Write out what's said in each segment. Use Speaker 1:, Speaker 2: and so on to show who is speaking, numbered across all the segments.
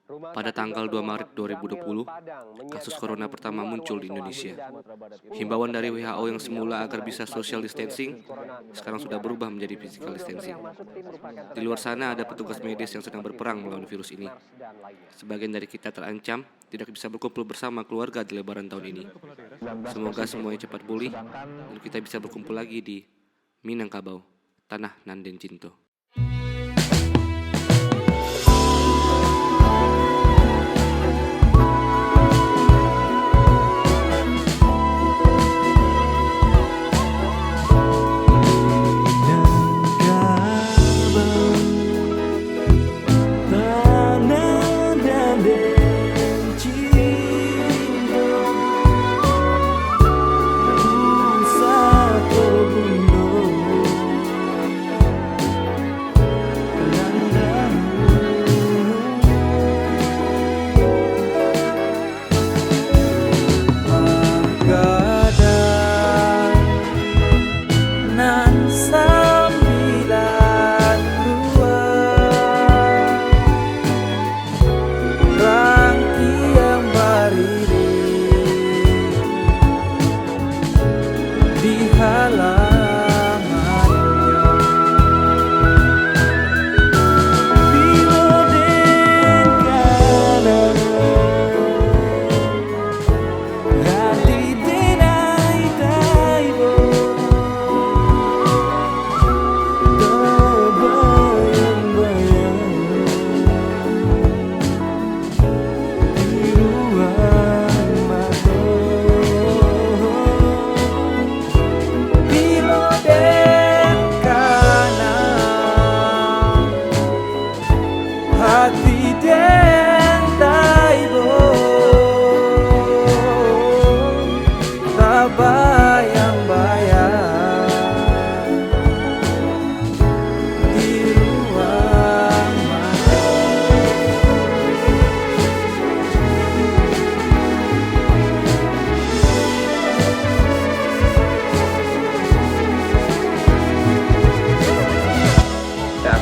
Speaker 1: Pada tanggal 2 Maret 2020, kasus corona pertama muncul di Indonesia. Himbauan dari WHO yang semula agar bisa social distancing, sekarang sudah berubah menjadi physical distancing. Di luar sana ada petugas medis yang sedang berperang melawan virus ini. Sebagian dari kita terancam tidak bisa berkumpul bersama keluarga di Lebaran tahun ini. Semoga semuanya cepat pulih dan kita bisa berkumpul lagi di Minangkabau, tanah Nanden Cinto.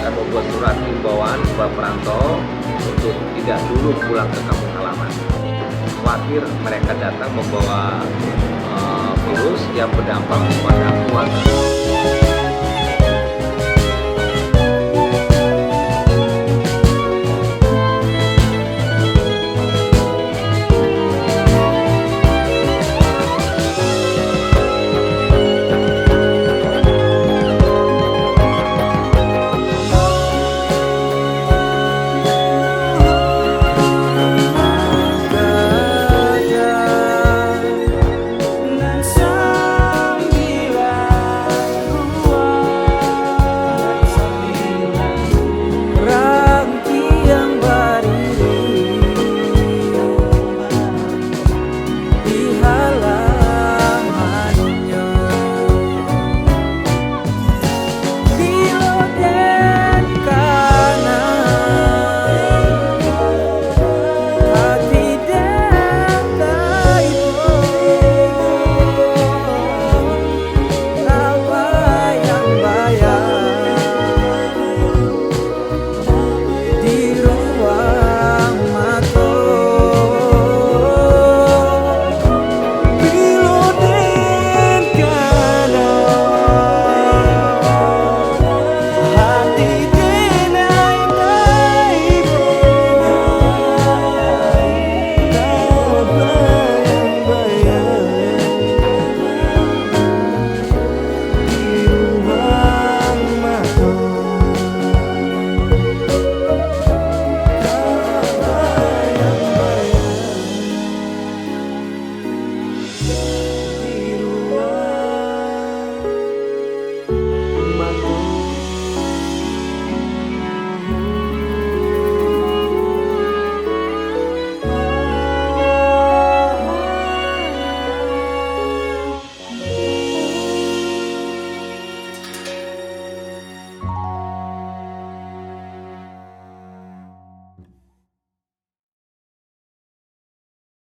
Speaker 2: Membuat surat himbauan buat perantau untuk tidak dulu pulang ke kampung halaman. Khawatir mereka datang membawa virus yang berdampak pada keluarga.